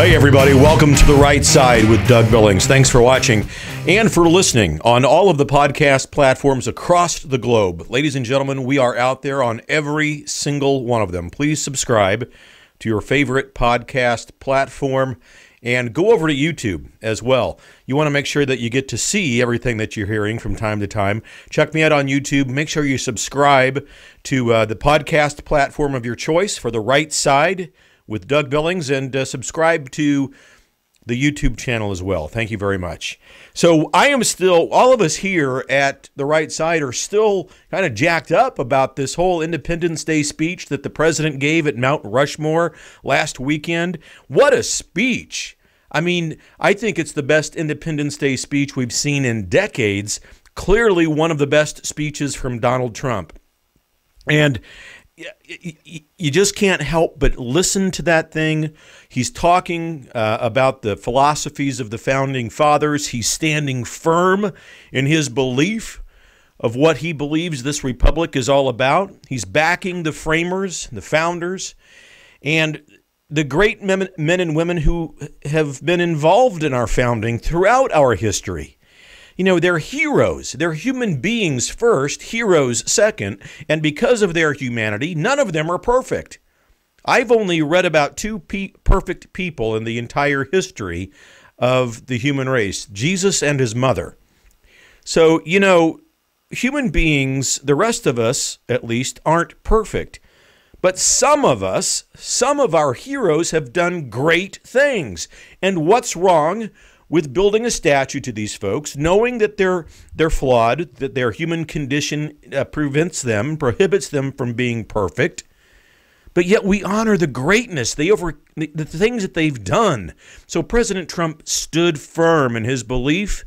Hey everybody, welcome to The Right Side with Doug Billings. Thanks for watching and for listening on all of the podcast platforms across the globe. Ladies and gentlemen, we are out there on every single one of them. Please subscribe to your favorite podcast platform and go over to YouTube as well. You want to make sure that you get to see everything that you're hearing from time to time. Check me out on YouTube. Make sure you subscribe to the podcast platform of your choice for The Right Side with Doug Billings, and subscribe to the YouTube channel as well. Thank you very much. So I am still, all of us here at The Right Side are still kind of jacked up about this whole Independence Day speech that the president gave at Mount Rushmore last weekend. What a speech. I mean, I think it's the best Independence Day speech we've seen in decades. Clearly one of the best speeches from Donald Trump. And you just can't help but listen to that thing. He's talking about the philosophies of the Founding Fathers. He's standing firm in his belief of what he believes this republic is all about. He's backing the framers, the founders, and the great men and women who have been involved in our founding throughout our history. You know, they're heroes. They're human beings first, heroes second, and because of their humanity, none of them are perfect. I've only read about two perfect people in the entire history of the human race, Jesus and his mother. So, you know, human beings, the rest of us at least, aren't perfect. But some of us, some of our heroes have done great things. And what's wrong with building a statue to these folks, knowing that they're flawed, that their human condition prohibits them from being perfect, but yet we honor the greatness, the things that they've done. So President Trump stood firm in his belief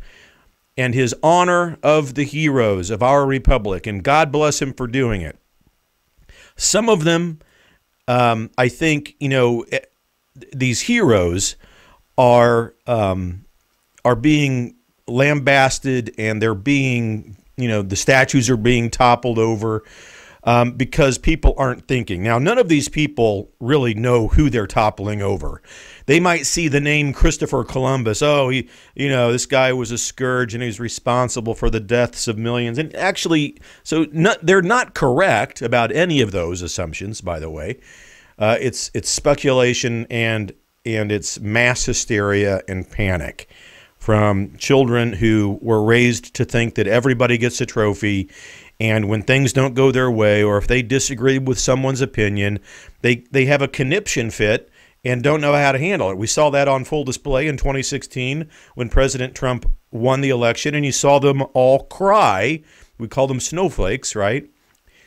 and his honor of the heroes of our republic, and God bless him for doing it. Some of them, I think, you know, these heroes are being lambasted, and they're being, you know, the statues are being toppled over because people aren't thinking. Now, none of these people really know who they're toppling over. They might see the name Christopher Columbus. Oh, this guy was a scourge and he's responsible for the deaths of millions. And actually, they're not correct about any of those assumptions, by the way. It's speculation and it's mass hysteria and panic from children who were raised to think that everybody gets a trophy, and when things don't go their way, or if they disagree with someone's opinion, they have a conniption fit and don't know how to handle it. We saw that on full display in 2016 when President Trump won the election, and you saw them all cry. We call them snowflakes, right?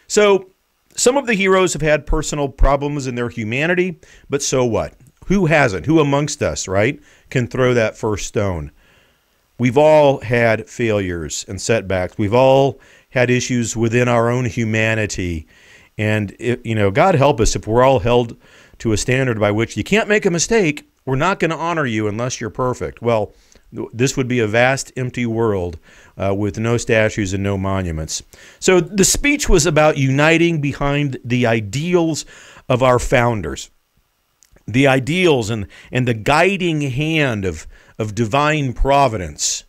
So some of the heroes have had personal problems in their humanity, but so what? Who hasn't? Who amongst us, right, can throw that first stone? We've all had failures and setbacks. We've all had issues within our own humanity. And, God help us if we're all held to a standard by which you can't make a mistake. We're not going to honor you unless you're perfect. Well, this would be a vast, empty world with no statues and no monuments. So the speech was about uniting behind the ideals of our founders. The ideals and the guiding hand of divine providence,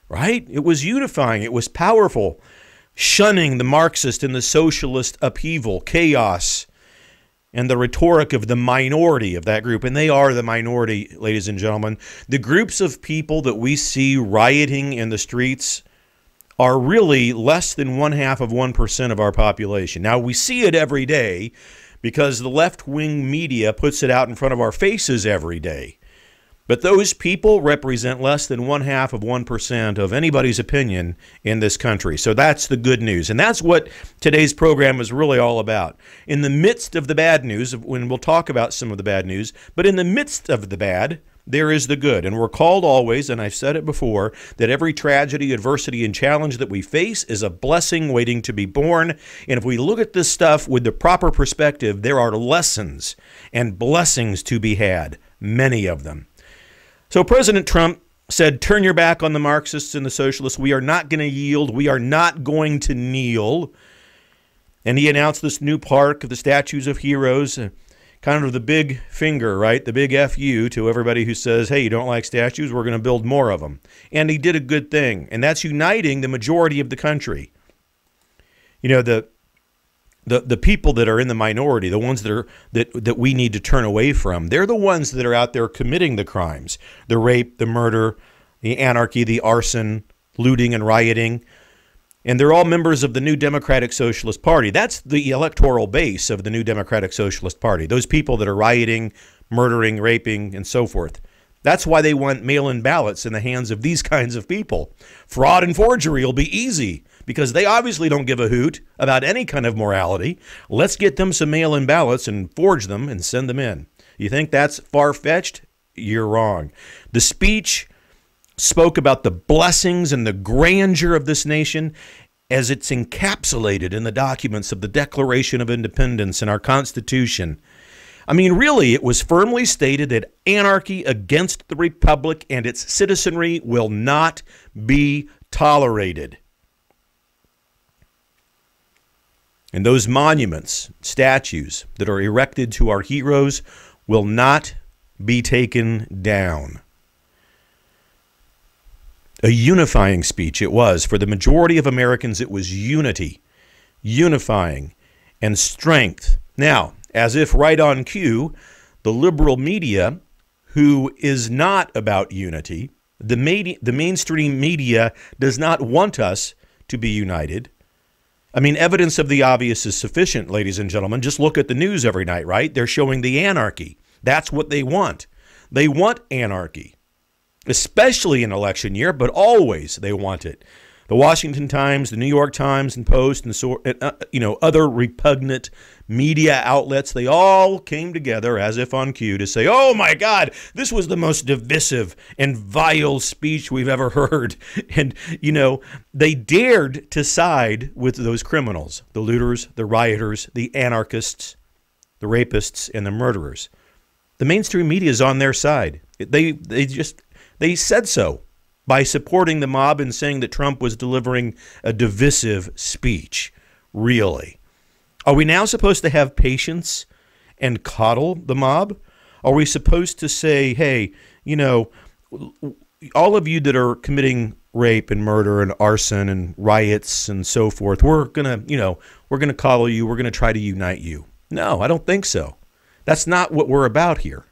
right? It was unifying. It was powerful, shunning the Marxist and the socialist upheaval, chaos, and the rhetoric of the minority of that group. And they are the minority, ladies and gentlemen. The groups of people that we see rioting in the streets are really less than 0.5% of our population. Now, we see it every day, because the left-wing media puts it out in front of our faces every day. But those people represent less than 0.5% of anybody's opinion in this country. So that's the good news. And that's what today's program is really all about. In the midst of the bad news, when we'll talk about some of the bad news, but in the midst of the bad, there is the good. And we're called always, and I've said it before, that every tragedy, adversity, and challenge that we face is a blessing waiting to be born. And if we look at this stuff with the proper perspective, there are lessons and blessings to be had, many of them. So President Trump said, turn your back on the Marxists and the socialists. We are not going to yield. We are not going to kneel. And he announced this new park of the statues of heroes, kind of the big finger, right? The big FU to everybody who says, hey, you don't like statues, we're going to build more of them. And he did a good thing, and that's uniting the majority of the country. You know, the people that are in the minority, the ones that we need to turn away from, they're the ones that are out there committing the crimes, the rape, the murder, the anarchy, the arson, looting and rioting. And they're all members of the New Democratic Socialist Party. That's the electoral base of the New Democratic Socialist Party. Those people that are rioting, murdering, raping, and so forth. That's why they want mail-in ballots in the hands of these kinds of people. Fraud and forgery will be easy because they obviously don't give a hoot about any kind of morality. Let's get them some mail-in ballots and forge them and send them in. You think that's far-fetched? You're wrong. The speech spoke about the blessings and the grandeur of this nation as it's encapsulated in the documents of the Declaration of Independence and our Constitution. I mean, really, it was firmly stated that anarchy against the Republic and its citizenry will not be tolerated. And those monuments, statues that are erected to our heroes will not be taken down. A unifying speech it was. For the majority of Americans, it was unity, unifying, and strength. Now, as if right on cue, the liberal media, who is not about unity, the mainstream media does not want us to be united. I mean, evidence of the obvious is sufficient, ladies and gentlemen. Just look at the news every night, right? They're showing the anarchy. That's what they want. They want anarchy. Especially in election year, but always they want it. The Washington Times, the New York Times and Post, and other repugnant media outlets, they all came together as if on cue to say, oh my God, this was the most divisive and vile speech we've ever heard. And, they dared to side with those criminals, the looters, the rioters, the anarchists, the rapists, and the murderers. The mainstream media is on their side. They said so by supporting the mob and saying that Trump was delivering a divisive speech. Really? Are we now supposed to have patience and coddle the mob? Are we supposed to say, hey, all of you that are committing rape and murder and arson and riots and so forth, we're going to coddle you, we're going to try to unite you? No, I don't think so. That's not what we're about here.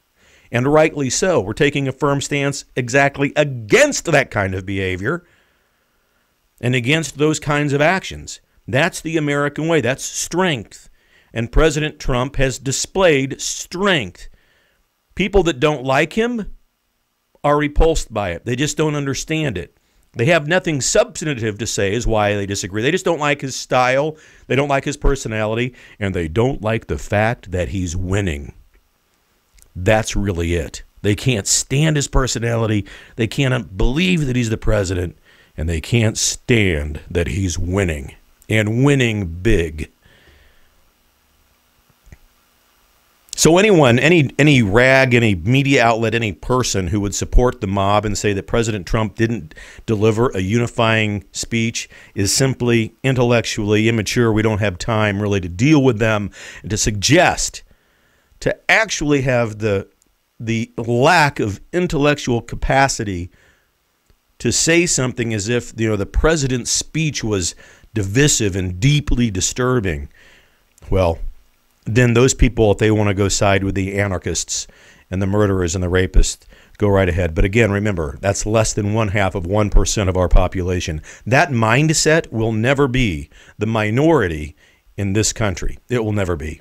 And rightly so. We're taking a firm stance exactly against that kind of behavior and against those kinds of actions. That's the American way. That's strength. And President Trump has displayed strength. People that don't like him are repulsed by it. They just don't understand it. They have nothing substantive to say is why they disagree. They just don't like his style. They don't like his personality. And they don't like the fact that he's winning. That's really it. They can't stand his personality. They can't believe that he's the president. And they can't stand that he's winning. And winning big. So anyone, any rag, any media outlet, any person who would support the mob and say that President Trump didn't deliver a unifying speech is simply intellectually immature. We don't have time really to deal with them. And to suggest to actually have the lack of intellectual capacity to say something as if the president's speech was divisive and deeply disturbing, well, then those people, if they want to go side with the anarchists and the murderers and the rapists, go right ahead. But again, remember, that's less than 0.5% of our population. That mindset will never be the minority in this country. It will never be.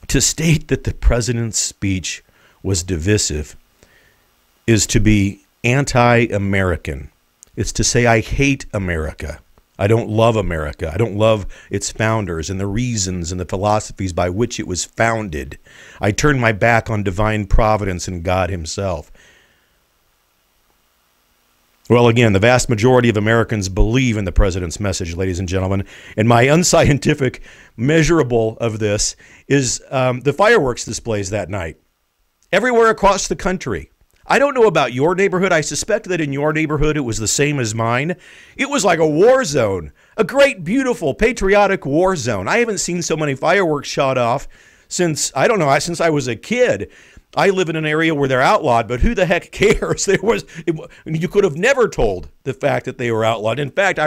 To state that the president's speech was divisive is to be anti-American. It's to say, I hate America. I don't love America. I don't love its founders and the reasons and the philosophies by which it was founded. I turn my back on divine providence and God himself. Well, again, the vast majority of Americans believe in the president's message, ladies and gentlemen. And my unscientific measurable of this is the fireworks displays that night. Everywhere across the country. I don't know about your neighborhood. I suspect that in your neighborhood it was the same as mine. It was like a war zone. A great, beautiful, patriotic war zone. I haven't seen so many fireworks shot off since, I don't know, since I was a kid. I live in an area where they're outlawed, but who the heck cares? You could have never told the fact that they were outlawed. In fact,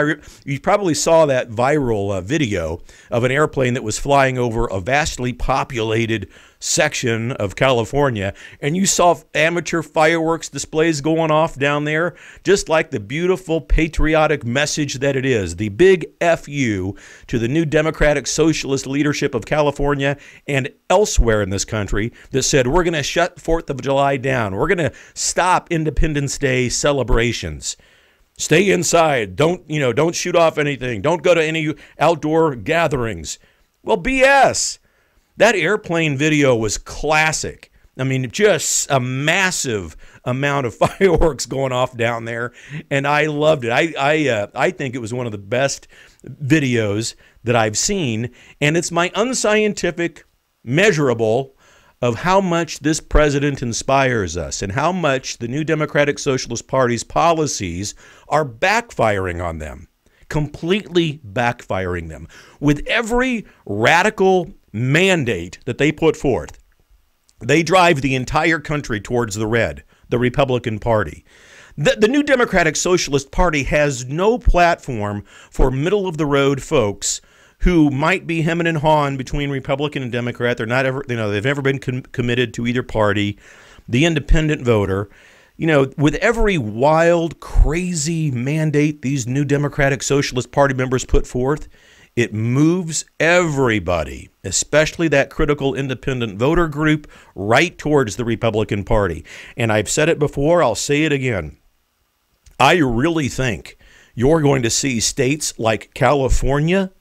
you probably saw that viral video of an airplane that was flying over a vastly populated section of California, and you saw amateur fireworks displays going off down there, just like the beautiful patriotic message that it is. The big FU to the new Democratic Socialist leadership of California and elsewhere in this country that said, we're going to shut 4th of July down. We're going to stop Independence Day celebrations. Stay inside. Don't shoot off anything. Don't go to any outdoor gatherings. Well, BS. That airplane video was classic. I mean, just a massive amount of fireworks going off down there, and I loved it. I think it was one of the best videos that I've seen, and it's my unscientific measurable of how much this president inspires us and how much the new Democratic Socialist Party's policies are backfiring on them, completely backfiring them. With every radical mandate that they put forth, they drive the entire country towards the red, the Republican Party. The new Democratic Socialist Party has no platform for middle-of-the-road folks who might be hemming and hawing between Republican and Democrat. They're not ever, they've never been committed to either party. The independent voter. With every wild, crazy mandate these new Democratic Socialist Party members put forth, it moves everybody, especially that critical independent voter group, right towards the Republican Party. And I've said it before, I'll say it again. I really think you're going to see states like California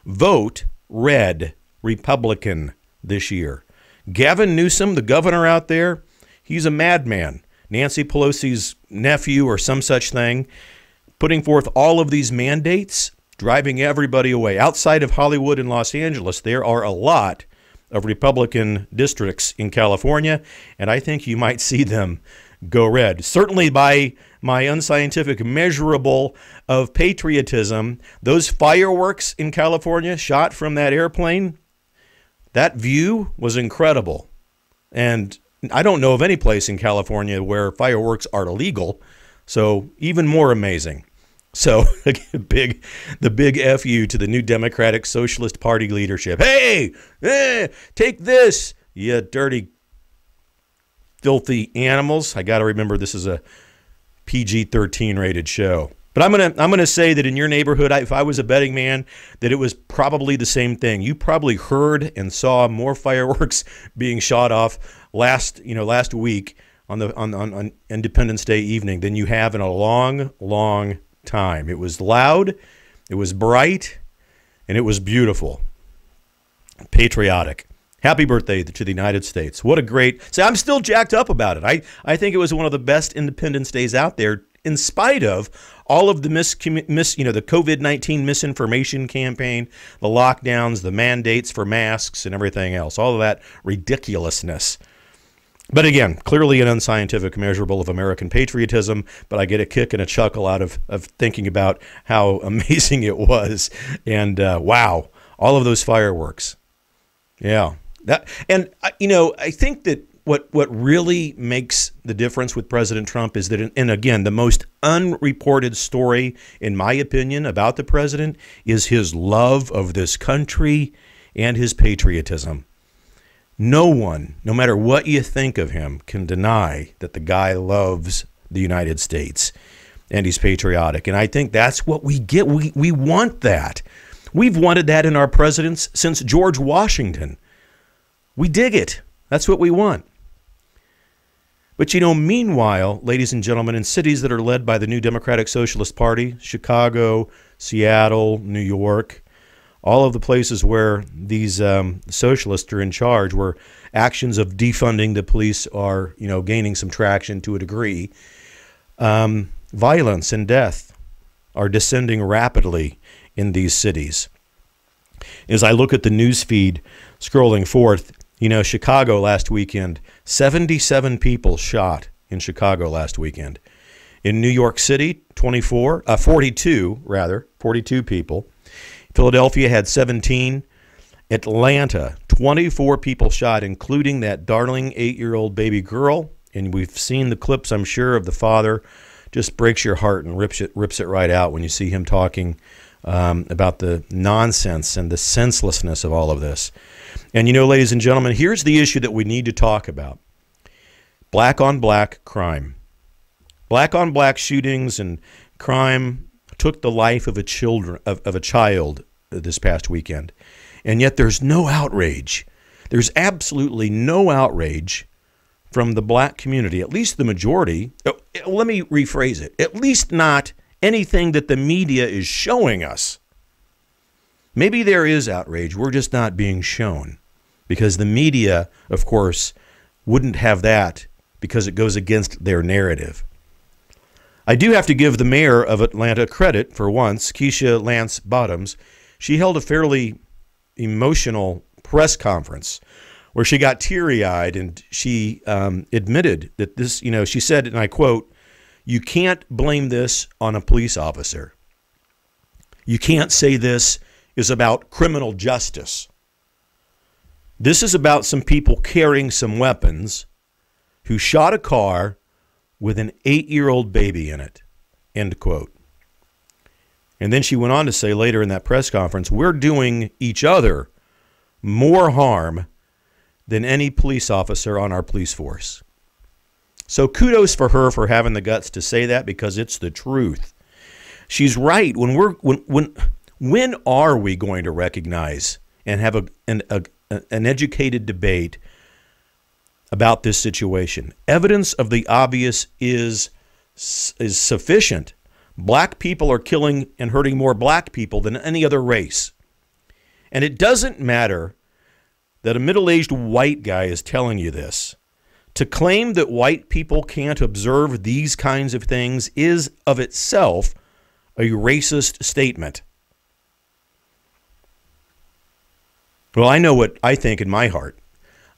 vote red Republican this year. Gavin Newsom, the governor out there, he's a madman. Nancy Pelosi's nephew or some such thing, putting forth all of these mandates, driving everybody away. Outside of Hollywood and Los Angeles, there are a lot of Republican districts in California, and I think you might see them go red. Certainly by my unscientific measurable of patriotism, those fireworks in California shot from that airplane, that view was incredible. And I don't know of any place in California where fireworks are illegal, so even more amazing. So the big FU to the new Democratic Socialist Party leadership. Hey, take this, you dirty, filthy animals. I got to remember this is a PG-13 rated show. But I'm gonna say that in your neighborhood, if I was a betting man, that it was probably the same thing. You probably heard and saw more fireworks being shot off last week on Independence Day evening than you have in a long time. It was loud, it was bright, and it was beautiful. Patriotic. Happy birthday to the United States. What a great... See, I'm still jacked up about it. I think it was one of the best Independence Days out there, in spite of all of the the COVID-19 misinformation campaign, the lockdowns, the mandates for masks, and everything else. All of that ridiculousness. But again, clearly an unscientific measurable of American patriotism, but I get a kick and a chuckle out of thinking about how amazing it was. And wow, all of those fireworks. Yeah. I think that what really makes the difference with President Trump is that, and again, the most unreported story, in my opinion, about the president is his love of this country and his patriotism. No one, no matter what you think of him, can deny that the guy loves the United States and he's patriotic. And I think that's what we get. We want that. We've wanted that in our presidents since George Washington. We dig it. That's what we want. But, meanwhile, ladies and gentlemen, in cities that are led by the new Democratic Socialist Party, Chicago, Seattle, New York, all of the places where these socialists are in charge, where actions of defunding the police are, gaining some traction to a degree, violence and death are descending rapidly in these cities. As I look at the news feed scrolling forth, Chicago last weekend, 77 people shot in Chicago last weekend. In New York City, 42 people. Philadelphia had 17. Atlanta, 24 people shot, including that darling 8-year-old baby girl. And we've seen the clips, I'm sure, of the father. Just breaks your heart and rips it right out when you see him talking about the nonsense and the senselessness of all of this. And, ladies and gentlemen, here's the issue that we need to talk about. Black on black crime. Black on black shootings and crime took the life of a child this past weekend. And yet there's no outrage. There's absolutely no outrage from the black community, at least the majority. Let me rephrase it. At least not anything that the media is showing us. Maybe there is outrage. We're just not being shown, because the media, of course, wouldn't have that because it goes against their narrative. I do have to give the mayor of Atlanta credit for once, Keisha Lance Bottoms. She held a fairly emotional press conference where she got teary-eyed, and she admitted that this, she said, and I quote, "You can't blame this on a police officer. You can't say this is about criminal justice. This is about some people carrying some weapons who shot a car with an 8-year-old baby in it," end quote. And then she went on to say later in that press conference, "We're doing each other more harm than any police officer on our police force." So kudos for her for having the guts to say that, because it's the truth. She's right. When are we going to recognize and have an educated debate about this situation? Evidence of the obvious is sufficient. Black people are killing and hurting more black people than any other race. And it doesn't matter that a middle-aged white guy is telling you this. To claim that white people can't observe these kinds of things is of itself a racist statement. Well, I know what I think in my heart.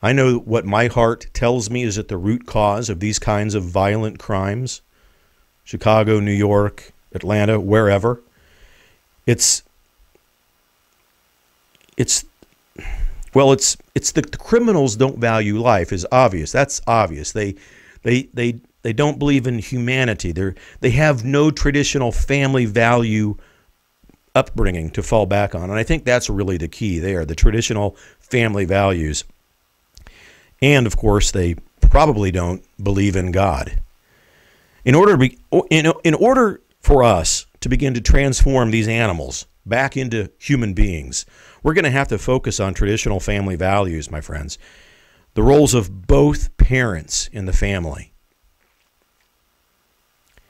I know what my heart tells me is at the root cause of these kinds of violent crimes. Chicago, New York, Atlanta, wherever. It's the criminals don't value life is obvious. That's obvious. They don't believe in humanity. They have no traditional family value upbringing to fall back on. And I think that's really the key there, the traditional family values. And of course, they probably don't believe in God. In order for us to begin to transform these animals back into human beings, we're going to have to focus on traditional family values, my friends. The roles of both parents in the family.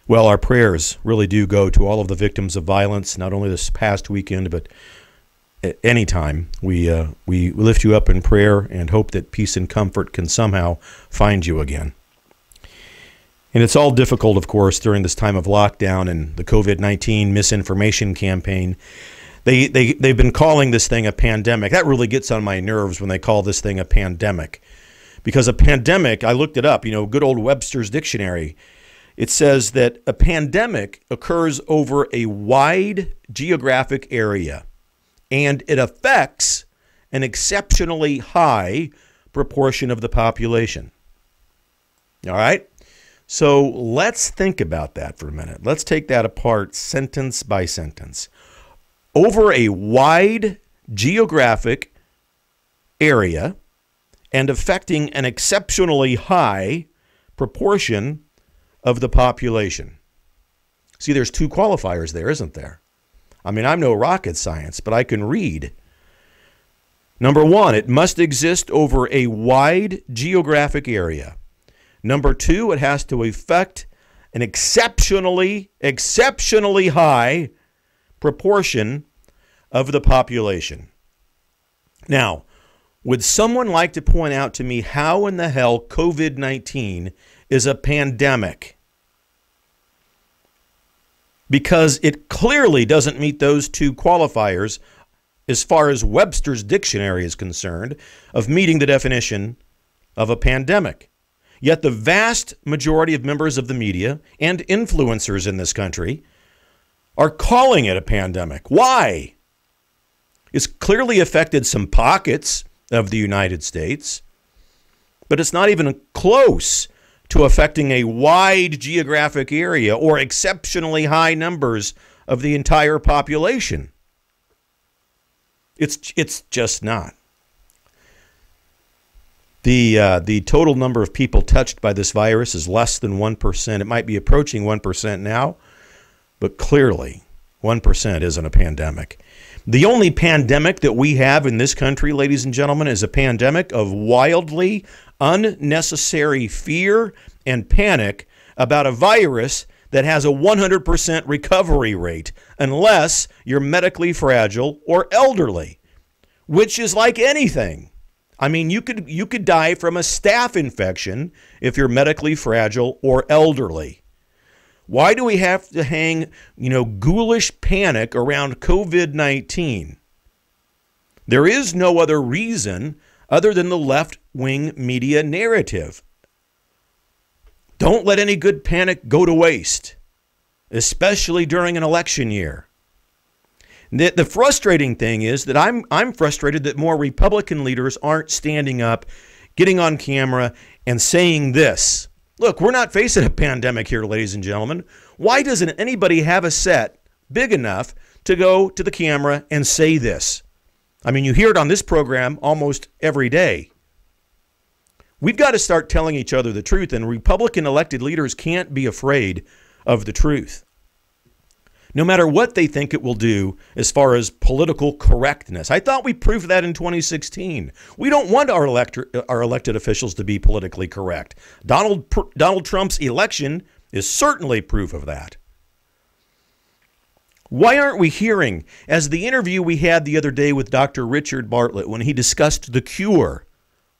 Well, our prayers really do go to all of the victims of violence, not only this past weekend, but at any time. We lift you up in prayer and hope that peace and comfort can somehow find you again. And it's all difficult, of course, during this time of lockdown and the COVID-19 misinformation campaign. They've been calling this thing a pandemic. That really gets on my nerves when they call this thing a pandemic. Because a pandemic, I looked it up, good old Webster's Dictionary. It says that a pandemic occurs over a wide geographic area, and it affects an exceptionally high proportion of the population. All right? So let's think about that for a minute. Let's take that apart sentence by sentence. Over a wide geographic area and affecting an exceptionally high proportion of the population. See, there's two qualifiers there, isn't there? I mean, I'm no rocket science, but I can read. Number one, it must exist over a wide geographic area. Number two, it has to affect an exceptionally high proportion of the population. Now, would someone like to point out to me how in the hell COVID-19 is a pandemic? Because it clearly doesn't meet those two qualifiers as far as Webster's Dictionary is concerned of meeting the definition of a pandemic. Yet the vast majority of members of the media and influencers in this country are calling it a pandemic. Why? It's clearly affected some pockets of the United States, but it's not even close to affecting a wide geographic area or exceptionally high numbers of the entire population. It's just not. The total number of people touched by this virus is less than 1%. It might be approaching 1% now, but clearly 1% isn't a pandemic. The only pandemic that we have in this country, ladies and gentlemen, is a pandemic of wildly unnecessary fear and panic about a virus that has a 100% recovery rate, unless you're medically fragile or elderly, which is like anything. I mean, you could die from a staph infection if you're medically fragile or elderly. Why do we have to hang, ghoulish panic around COVID-19? There is no other reason other than the left-wing media narrative. Don't let any good panic go to waste, especially during an election year. The frustrating thing is that I'm frustrated that more Republican leaders aren't standing up, getting on camera, and saying this. Look, we're not facing a pandemic here, ladies and gentlemen. Why doesn't anybody have a set big enough to go to the camera and say this? I mean, you hear it on this program almost every day. We've got to start telling each other the truth, and Republican elected leaders can't be afraid of the truth, no matter what they think it will do as far as political correctness. I thought we proved that in 2016. We don't want our elected officials to be politically correct. Donald Trump's election is certainly proof of that. Why aren't we hearing, as the interview we had the other day with Dr. Richard Bartlett when he discussed the cure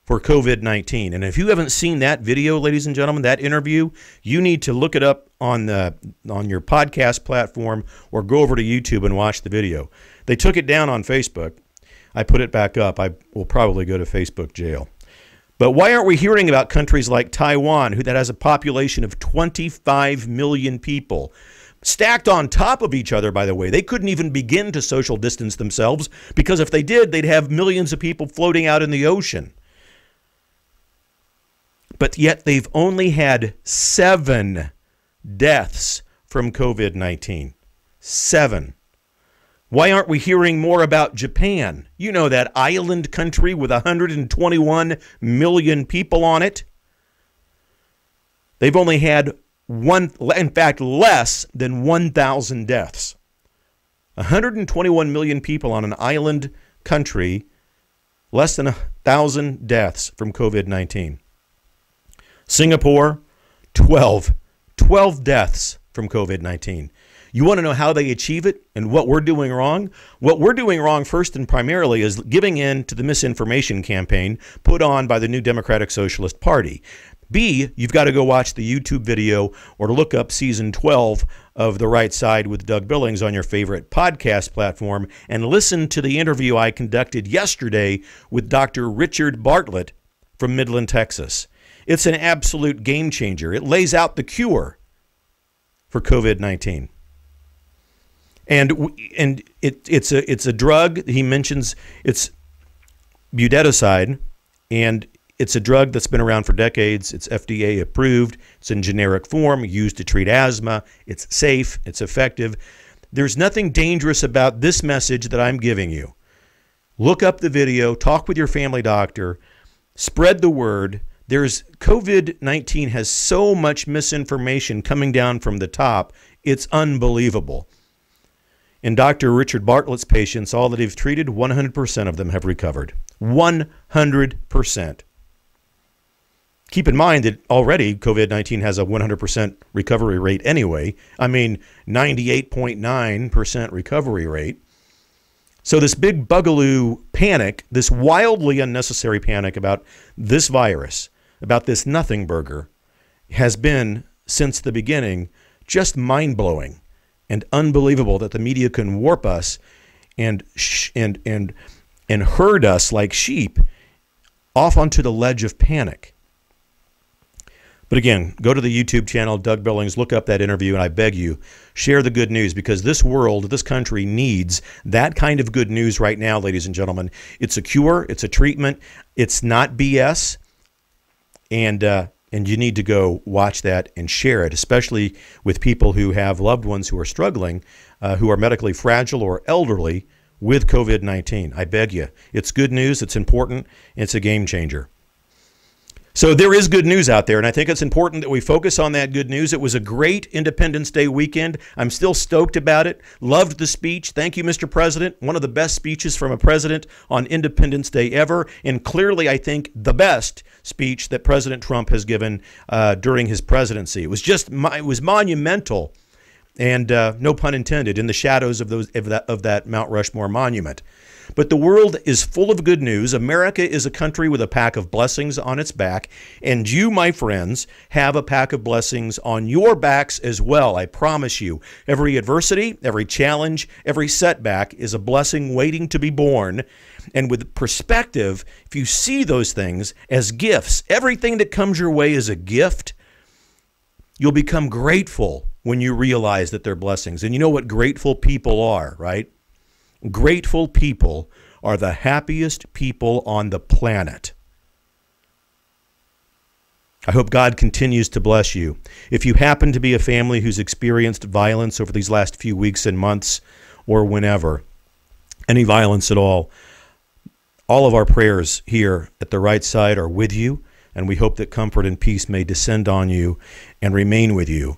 for COVID-19. And if you haven't seen that video, ladies and gentlemen, that interview, you need to look it up on your podcast platform or go over to YouTube and watch the video. They took it down on Facebook. I put it back up. I will probably go to Facebook jail. But why aren't we hearing about countries like Taiwan, that has a population of 25 million people, stacked on top of each other, by the way? They couldn't even begin to social distance themselves, because if they did, they'd have millions of people floating out in the ocean. But yet they've only had 7 deaths from COVID-19. 7. Why aren't we hearing more about Japan? You know, that island country with 121 million people on it. They've only had less than 1,000 deaths. 121 million people on an island country, less than 1,000 deaths from COVID-19. Singapore, 12 deaths from COVID-19. You want to know how they achieve it and what we're doing wrong? What we're doing wrong, first and primarily, is giving in to the misinformation campaign put on by the New Democratic Socialist Party. B, you've got to go watch the YouTube video or look up season 12 of The Right Side with Doug Billings on your favorite podcast platform and listen to the interview I conducted yesterday with Dr. Richard Bartlett from Midland, Texas. It's an absolute game changer. It lays out the cure for COVID-19. And it's a drug. He mentions it's budesonide, and it's a drug that's been around for decades. It's FDA approved. It's in generic form, used to treat asthma. It's safe. It's effective. There's nothing dangerous about this message that I'm giving you. Look up the video. Talk with your family doctor. Spread the word. COVID-19 has so much misinformation coming down from the top. It's unbelievable. In Dr. Richard Bartlett's patients, all that he's treated, 100% of them have recovered. 100%. Keep in mind that already COVID-19 has a 100% recovery rate anyway. I mean, 98.9% recovery rate. So this big bugaloo panic, this wildly unnecessary panic about this virus, about this nothing burger, has been, since the beginning, just mind-blowing and unbelievable that the media can warp us and herd us like sheep off onto the ledge of panic. But again, go to the YouTube channel, Doug Billings, look up that interview, and I beg you, share the good news, because this world, this country needs that kind of good news right now, ladies and gentlemen. It's a cure. It's a treatment. It's not BS. And you need to go watch that and share it, especially with people who have loved ones who are struggling, who are medically fragile or elderly with COVID-19. I beg you. It's good news. It's important. It's a game changer. So there is good news out there, and I think it's important that we focus on that good news. It was a great Independence Day weekend. I'm still stoked about it. Loved the speech. Thank you, Mr. President. One of the best speeches from a president on Independence Day ever, and clearly, I think, the best speech that President Trump has given during his presidency. It was monumental, and no pun intended, in the shadows of that Mount Rushmore monument. But the world is full of good news. America is a country with a pack of blessings on its back. And you, my friends, have a pack of blessings on your backs as well. I promise you. Every adversity, every challenge, every setback is a blessing waiting to be born. And with perspective, if you see those things as gifts, everything that comes your way is a gift, you'll become grateful when you realize that they're blessings. And you know what grateful people are, right? Grateful people are the happiest people on the planet. I hope God continues to bless you. If you happen to be a family who's experienced violence over these last few weeks and months, or whenever, any violence at all of our prayers here at the Right Side are with you, and we hope that comfort and peace may descend on you and remain with you.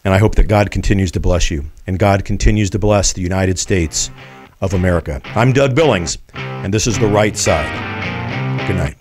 And I hope that God continues to bless you, and God continues to bless the United States of America. I'm Doug Billings, and this is The Right Side. Good night.